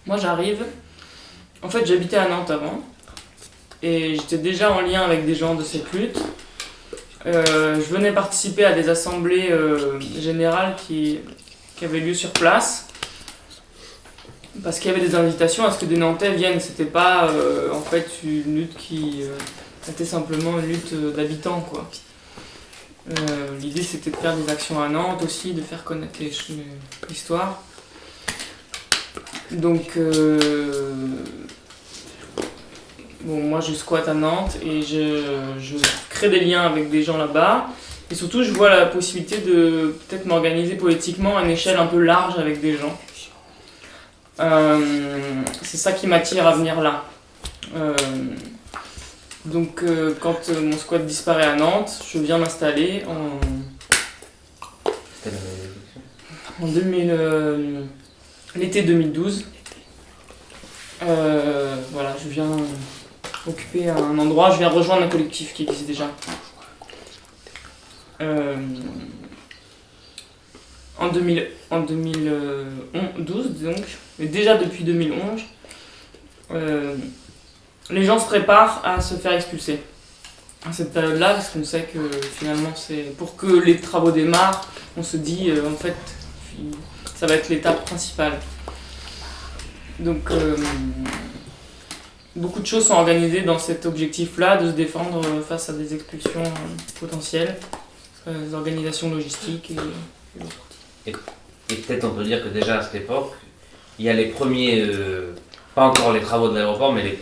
Moi j'arrive, en fait j'habitais à Nantes avant, et j'étais déjà en lien avec des gens de cette lutte. Je venais participer à des assemblées générales qui avaient lieu sur place, parce qu'il y avait des invitations à ce que des Nantais viennent. C'était pas en fait une lutte qui était simplement une lutte d'habitants, quoi. L'idée c'était de faire des actions à Nantes aussi, de faire connaître l'histoire. Donc bon, moi je squatte à Nantes et je crée des liens avec des gens là-bas. Et surtout je vois la possibilité de peut-être m'organiser politiquement à une échelle un peu large avec des gens. C'est ça qui m'attire à venir là. Donc quand mon squat disparaît à Nantes, je viens m'installer en 2000, l'été 2012. Voilà, je viens occuper un endroit, je viens rejoindre un collectif qui existe déjà. En 2012 donc, mais déjà depuis 2011, les gens se préparent à se faire expulser à cette période-là, parce qu'on sait que finalement c'est pour que les travaux démarrent, on se dit en fait ça va être l'étape principale. Donc beaucoup de choses sont organisées dans cet objectif-là, de se défendre face à des expulsions potentielles, des organisations logistiques et peut-être on peut dire que déjà à cette époque, il y a les premiers, pas encore les travaux de l'aéroport, mais les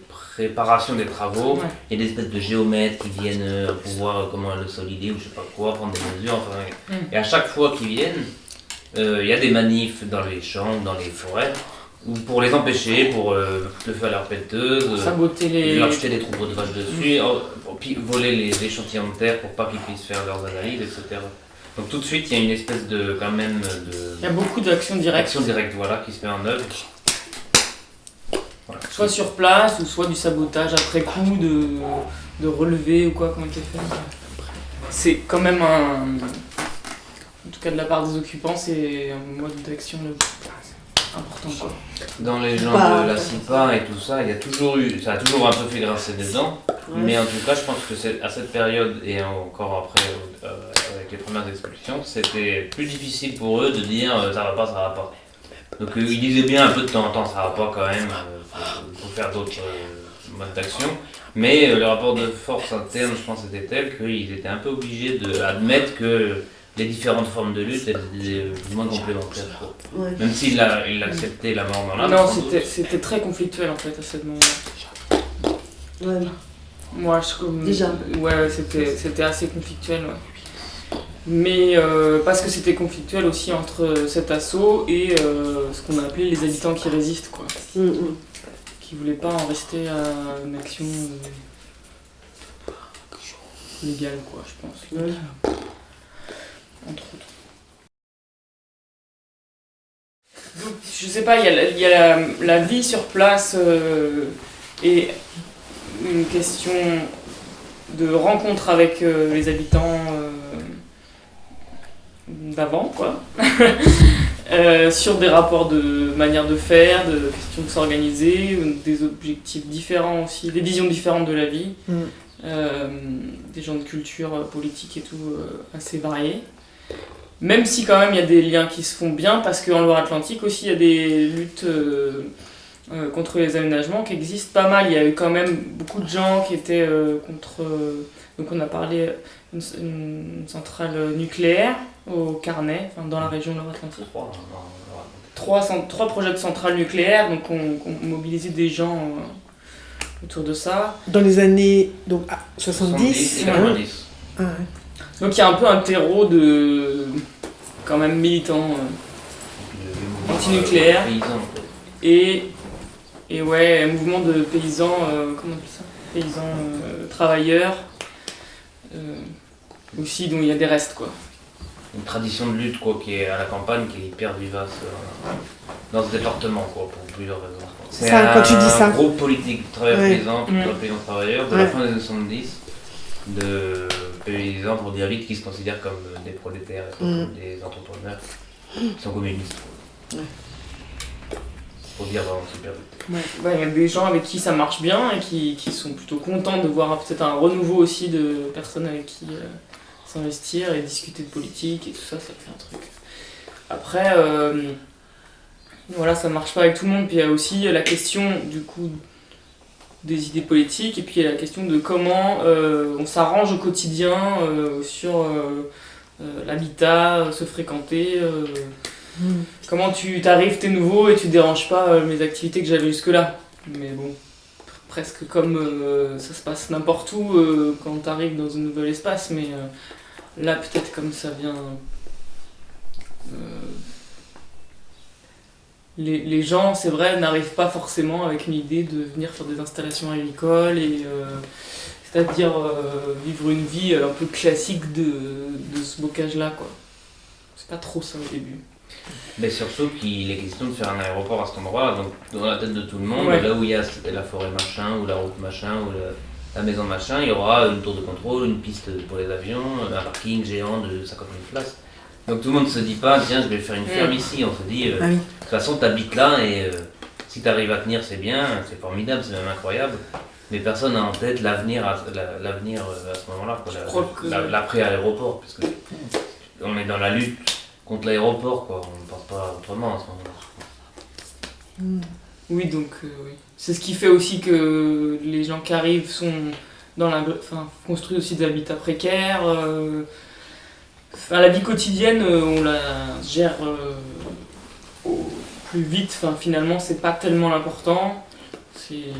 préparations des travaux. Ouais. Il y a des espèces de géomètres qui viennent pour voir comment est le sol idée ou je sais pas quoi, prendre des mesures. Enfin, et à chaque fois qu'ils viennent, il y a des manifs dans les champs, dans les forêts, ou pour les empêcher, pour le faire leur pelleteuse, leur jeter des troupeaux de vaches dessus, puis voler les échantillons de terre pour pas qu'ils puissent faire leurs analyses, etc. Donc tout de suite, il y a une espèce de, quand même, il y a beaucoup d'actions directes. Actions directes, voilà, qui se met en œuvre. Voilà. Soit sur place, ou soit du sabotage après coup, de relever ou quoi, comment il fait. C'est quand même en tout cas de la part des occupants, c'est un mode d'action important, quoi. Dans les gens de la CIPA et tout ça, ça a toujours un peu fait grincer des dents. Ouais. Mais en tout cas, je pense que c'est à cette période et encore après, avec les premières expulsions, c'était plus difficile pour eux de dire ça va pas. Donc ils disaient bien un peu de temps en temps ça va pas quand même, faut faire d'autres modes d'action. Mais le rapport de force interne, je pense, était tel qu'ils étaient un peu obligés d'admettre que les différentes formes de lutte étaient moins complémentaires. Ouais. Même s'il acceptait la mort dans l'âme. Non, c'était très conflictuel en fait à ce moment-là. Ouais. Moi, déjà. Ouais, c'était assez conflictuel. Ouais. Mais parce que c'était conflictuel aussi entre cet assaut et ce qu'on a appelé les habitants qui résistent, quoi. Qui voulaient pas en rester à une action légale, quoi, je pense. Ouais. Entre autres. Donc, je sais pas, il y a la vie sur place et une question de rencontre avec les habitants d'avant, quoi. Sur des rapports de manière de faire, de questions de s'organiser, des objectifs différents aussi, des visions différentes de la vie, des gens de culture politique et tout assez variés. Même si quand même il y a des liens qui se font bien, parce qu'en Loire-Atlantique aussi il y a des luttes contre les aménagements qui existent pas mal. Il y a eu quand même beaucoup de gens qui étaient contre... donc on a parlé une centrale nucléaire au Carnet, enfin dans la région Loire-Atlantique. Trois projets de centrales nucléaires, donc on mobilisait des gens autour de ça. Dans les années 70 et 90. Ah, ouais. Donc il y a un peu un terreau de quand même militants anti-nucléaires et ouais, un mouvement de paysans, comment on appelle ça ? Paysans travailleurs, aussi dont il y a des restes, quoi. Une tradition de lutte, quoi, qui est à la campagne, qui est hyper vivace dans ce département, quoi, pour plusieurs raisons. C'est un groupe politique, travailleurs paysans, paysans travailleurs, de la fin des années 70, de paysans pour dire vite qui se considèrent comme des prolétaires, comme des entrepreneurs, qui sont communistes. Ouais. Pour dire vraiment super vite. Ouais, il y a des gens avec qui ça marche bien et qui sont plutôt contents de voir peut-être un renouveau aussi de personnes avec qui s'investir et discuter de politique et tout ça, ça fait un truc. Après, voilà, ça marche pas avec tout le monde. Puis il y a aussi la question du coup des idées politiques et puis il y a la question de comment on s'arrange au quotidien sur l'habitat, se fréquenter. Comment tu t'arrives, t'es nouveau et tu déranges pas mes activités que j'avais jusque-là. Mais bon, presque comme ça se passe n'importe où quand t'arrives dans un nouvel espace, mais là peut-être comme ça vient... les gens, c'est vrai, n'arrivent pas forcément avec une idée de venir faire des installations agricoles et c'est-à-dire vivre une vie un peu classique de ce bocage-là, quoi. C'est pas trop ça au début. Mais surtout qu'il est question de faire un aéroport à cet endroit, donc dans la tête de tout le monde, Ouais. là où il y a la forêt machin, ou la route machin, ou la maison machin, il y aura une tour de contrôle, une piste pour les avions, un parking géant de 50 000 places. Donc tout le monde ne se dit pas, tiens, je vais faire une ferme ici, on se dit, Ah oui. de toute façon, tu habites là et si tu arrives à tenir, c'est bien, c'est formidable, c'est même incroyable. Mais personne n'a en tête l'avenir à ce moment-là, quoi, l'après-aéroport, parce que on est dans la lutte contre l'aéroport, quoi. On ne pense pas autrement à ce moment-là. Oui, donc oui. C'est ce qui fait aussi que les gens qui arrivent sont construisent aussi des habitats précaires. La vie quotidienne, on la gère au plus vite. Finalement, c'est pas tellement l'important. C'est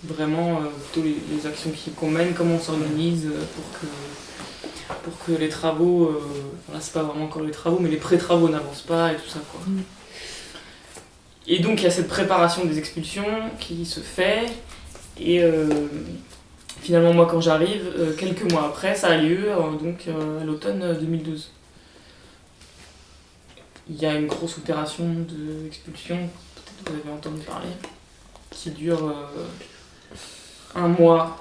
vraiment plutôt les actions qu'on mène, comment on s'organise pour que les travaux, là c'est pas vraiment encore les travaux, mais les pré-travaux n'avancent pas et tout ça, quoi. Et donc il y a cette préparation des expulsions qui se fait, et finalement moi quand j'arrive, quelques mois après, ça a lieu, donc à l'automne 2012. Il y a une grosse opération d'expulsion, peut-être que vous avez entendu parler, qui dure un mois.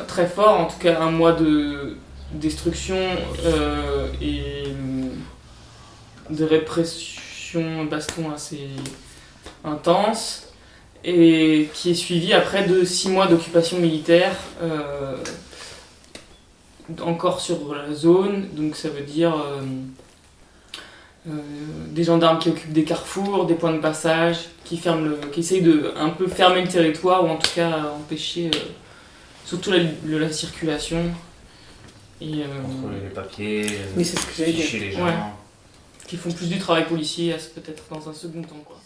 Très fort, en tout cas un mois de destruction et de répression, baston assez intense, et qui est suivi après de 6 mois d'occupation militaire encore sur la zone. Donc ça veut dire des gendarmes qui occupent des carrefours, des points de passage, qui essayent de un peu fermer le territoire, ou en tout cas empêcher surtout la circulation. Et contrôler les papiers, Oui, c'est ce que j'allais dire. ficher les gens. Ouais. Qui font plus du travail policier, peut-être dans un second temps, quoi.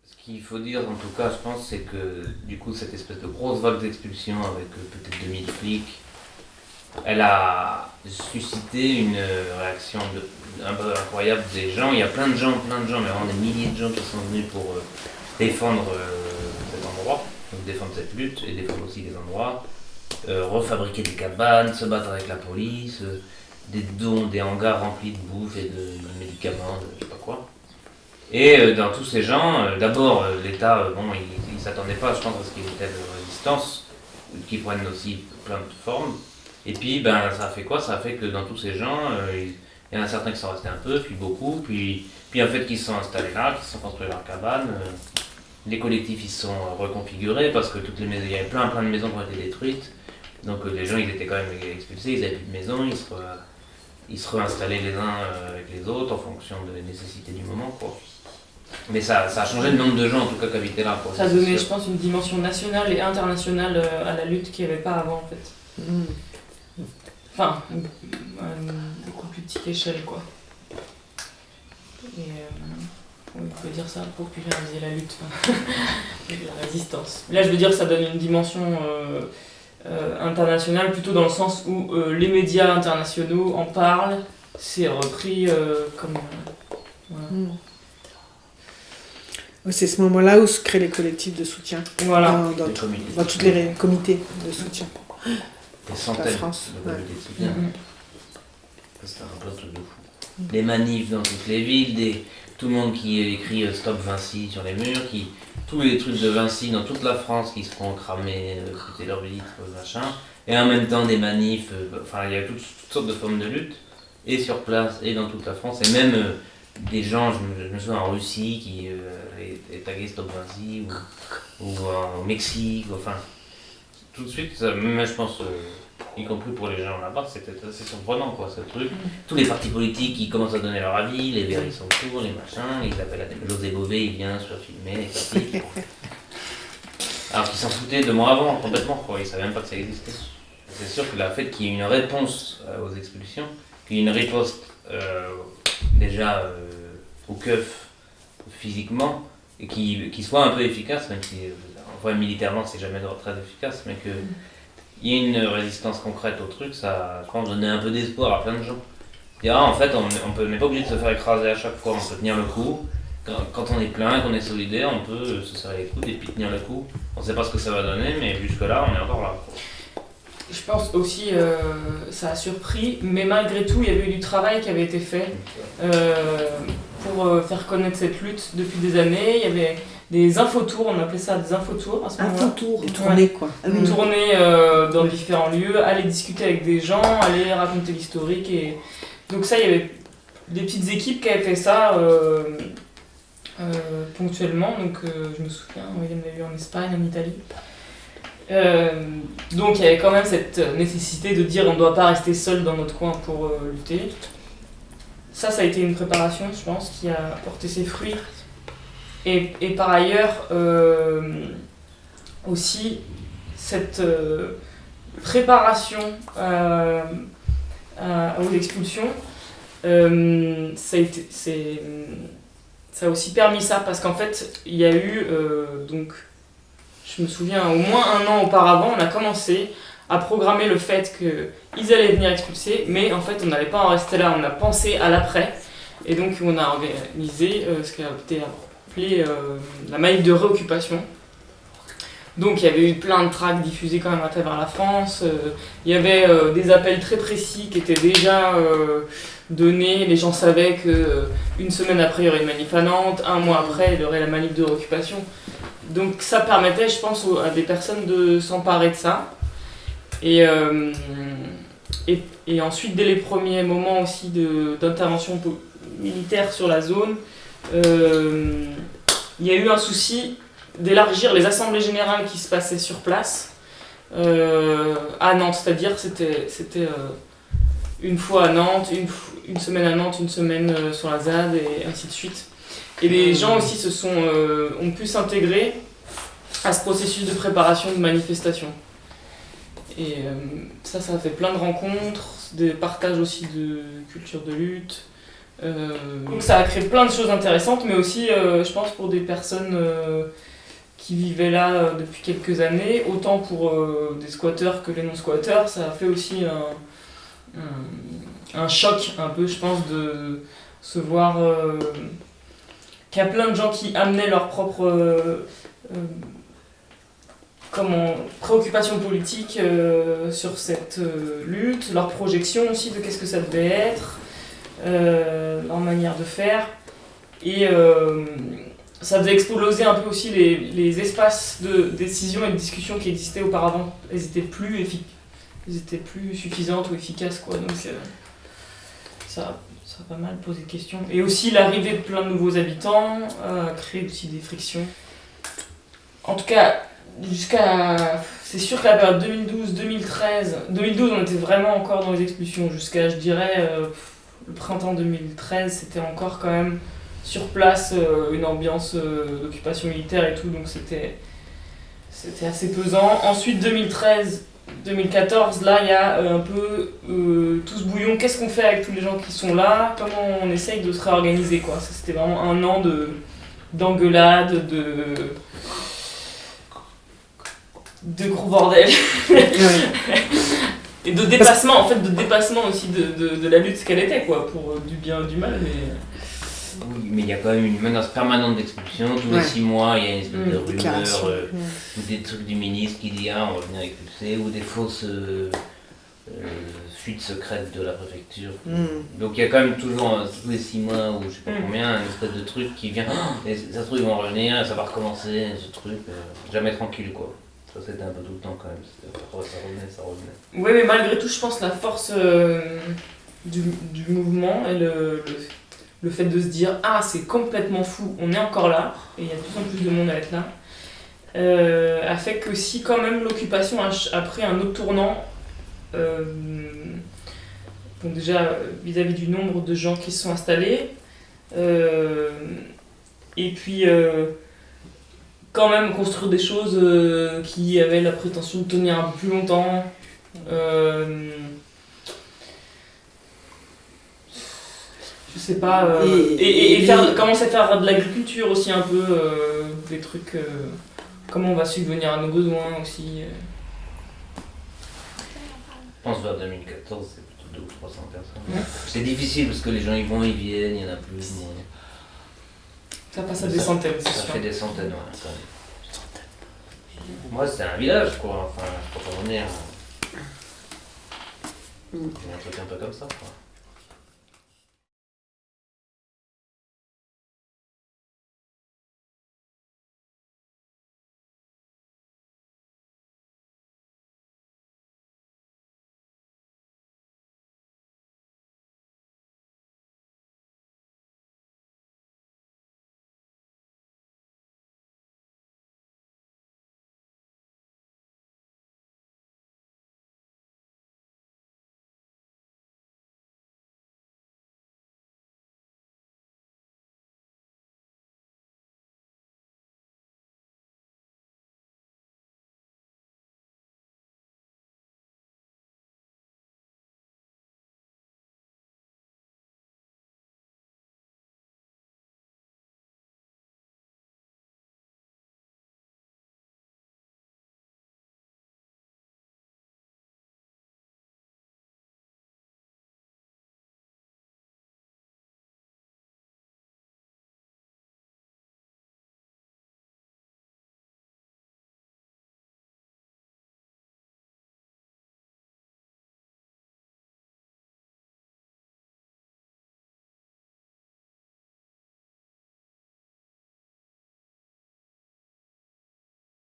Ce qu'il faut dire en tout cas, je pense, c'est que du coup cette espèce de grosse vague d'expulsion avec peut-être 2000 flics, elle a suscité une réaction un peu incroyable des gens. Il y a plein de gens, mais vraiment des milliers de gens qui sont venus pour défendre cet endroit, donc défendre cette lutte et défendre aussi les endroits, refabriquer des cabanes, se battre avec la police, des hangars remplis de bouffe et de médicaments, de je sais pas quoi. Et dans tous ces gens, d'abord l'État, il s'attendait pas, je pense, à ce qu'il y ait une telle résistance, qui prennent aussi plein de formes. Et puis, ça a fait quoi? Ça a fait que dans tous ces gens, il y en a certains qui sont restés un peu, puis beaucoup, puis en fait qui se sont installés là, qui se sont construits leur cabane. Les collectifs ils se sont reconfigurés parce que il y avait plein de maisons qui ont été détruites. Donc les gens ils étaient quand même expulsés, ils n'avaient plus de maison, ils se réinstallaient les uns avec les autres en fonction des nécessités du moment, quoi. Mais ça a changé le nombre de gens en tout cas qui habitaient là, quoi. Ça a donné, je pense, une dimension nationale et internationale à la lutte qu'il n'y avait pas avant, en fait. Enfin, à une beaucoup plus petite échelle, quoi. Et on peut dire ça, populariser la lutte, la résistance. Là, je veux dire que ça donne une dimension internationale, plutôt dans le sens où les médias internationaux en parlent, c'est repris comme... voilà. C'est ce moment-là où se créent les collectifs de soutien. Voilà. Dans tous les comités de soutien. Des centaines France, de comités de soutien. C'est un peu un truc de fou. Des manifs dans toutes les villes, tout le monde qui écrit Stop Vinci sur les murs, tous les trucs de Vinci dans toute la France qui se font cramer, coûter leur vitre, machin. Et en même temps des manifs, il y a toutes sortes de formes de lutte, et sur place, et dans toute la France, et même des gens, je me souviens en Russie, qui est tagué Stop Vinci, ou au Mexique, enfin, tout de suite, même je pense, y compris pour les gens là-bas, c'était assez surprenant, quoi, ce truc. Tous les partis politiques qui commencent à donner leur avis, les Verts ils sont autour, les machins, ils appellent José Bové, il vient se faire filmer, les critiques. Alors qu'ils s'en foutaient 2 mois avant, complètement, quoi, ils savaient même pas que ça existait. C'est sûr que le fait qu'il y ait une réponse aux expulsions, qu'il y ait une riposte déjà au keuf physiquement, et qui soit un peu efficace, même si militairement c'est jamais très efficace, mais qu'il y ait une résistance concrète au truc, ça, je pense, donner un peu d'espoir à plein de gens. Dire, en fait, on n'est pas obligé de se faire écraser à chaque fois, on peut tenir le coup. Quand on est plein, qu'on est solidaire, on peut se serrer les coudes et puis tenir le coup. On ne sait pas ce que ça va donner, mais jusque-là, on est encore là. Je pense aussi ça a surpris, mais malgré tout, il y avait eu du travail qui avait été fait pour faire connaître cette lutte depuis des années. Il y avait des infotours, on appelait ça des infotours à ce moment-là. Infotours, des tournées quoi. Une tournée dans différents lieux, aller discuter avec des gens, aller raconter l'historique. Et... Donc ça, il y avait des petites équipes qui avaient fait ça ponctuellement. Donc je me souviens, il y en a eu en Espagne, en Italie. Donc il y avait quand même cette nécessité de dire on ne doit pas rester seul dans notre coin pour lutter. Ça a été une préparation, je pense, qui a porté ses fruits. Et par ailleurs, aussi, cette préparation aux expulsions, ça a aussi permis ça, parce qu'en fait, il y a eu, donc, je me souviens, au moins 1 an auparavant, on a commencé à programmer le fait qu'ils allaient venir expulser, mais en fait, on n'allait pas en rester là, on a pensé à l'après, et donc on a organisé ce qui a été appelé la manif de réoccupation. Donc il y avait eu plein de tracts diffusés quand même à travers la France, il y avait des appels très précis qui étaient déjà donnés, les gens savaient qu'une semaine après il y aurait une manif à Nantes, 1 mois après il y aurait la manif de réoccupation. Donc ça permettait, je pense, à des personnes de s'emparer de ça. Et ensuite, dès les premiers moments aussi d'intervention militaire sur la zone, il y a eu un souci d'élargir les assemblées générales qui se passaient sur place à Nantes. C'est-à-dire c'était une fois à Nantes, une semaine à Nantes, une semaine sur la ZAD et ainsi de suite. Et les gens aussi ont pu s'intégrer à ce processus de préparation de manifestation. Et ça a fait plein de rencontres, des partages aussi de culture de lutte. Donc ça a créé plein de choses intéressantes, mais aussi, je pense, pour des personnes qui vivaient là depuis quelques années, autant pour des squatteurs que les non-squatteurs, ça a fait aussi un choc un peu, je pense, de se voir qu'il y a plein de gens qui amenaient leur propre préoccupation politique sur cette lutte, leur projection aussi de qu'est-ce que ça devait être, leur manière de faire. Et ça faisait exploser un peu aussi les espaces de décision et de discussion qui existaient auparavant. Elles étaient plus suffisantes ou efficaces, quoi. Donc ça a pas mal posé de questions. Et aussi l'arrivée de plein de nouveaux habitants a créé aussi des frictions. En tout cas, c'est sûr que la période 2012-2013, 2012 on était vraiment encore dans les expulsions, jusqu'à, je dirais, le printemps 2013, c'était encore quand même sur place une ambiance d'occupation militaire et tout, donc c'était assez pesant. Ensuite 2013, 2014, là, il y a un peu tout ce bouillon. Qu'est-ce qu'on fait avec tous les gens qui sont là? Comment on essaye de se réorganiser, quoi. Ça, c'était vraiment un an d'engueulade, de gros bordel. Et de dépassement, en fait, de dépassement aussi de la lutte, ce qu'elle était, quoi, pour du bien et du mal. Oui, mais il y a quand même une menace permanente d'expulsion. Tous les 6 mois, il y a une espèce de rumeur, ou des trucs du ministre qui dit on va venir expulser, ou des fausses fuites secrètes de la préfecture. Donc il y a quand même toujours, tous les 6 mois, ou je sais pas combien, une espèce de truc qui vient, et ça se trouve ils vont revenir, et ça va recommencer, ce truc, jamais tranquille quoi. Ça c'était un peu tout le temps quand même, ça revenait. Oui, mais malgré tout, je pense la force du mouvement et le fait de se dire « Ah, c'est complètement fou, on est encore là », et il y a de plus en plus de monde à être là, a fait que si quand même l'occupation a pris un autre tournant, donc déjà vis-à-vis du nombre de gens qui se sont installés, et puis quand même construire des choses qui avaient la prétention de tenir un peu plus longtemps. Je sais pas. Et commencer à faire de l'agriculture aussi un peu, des trucs. Comment on va subvenir à nos besoins aussi. Je pense vers 2014, c'est plutôt 200 ou 300 personnes. C'est difficile parce que les gens ils vont, ils viennent, il y en a plus. Ça passe à des centaines, c'est sûr. Ça fait des centaines, ouais. Moi, c'était un village, quoi. Enfin, je peux pas revenir. C'est un truc un peu comme ça, quoi.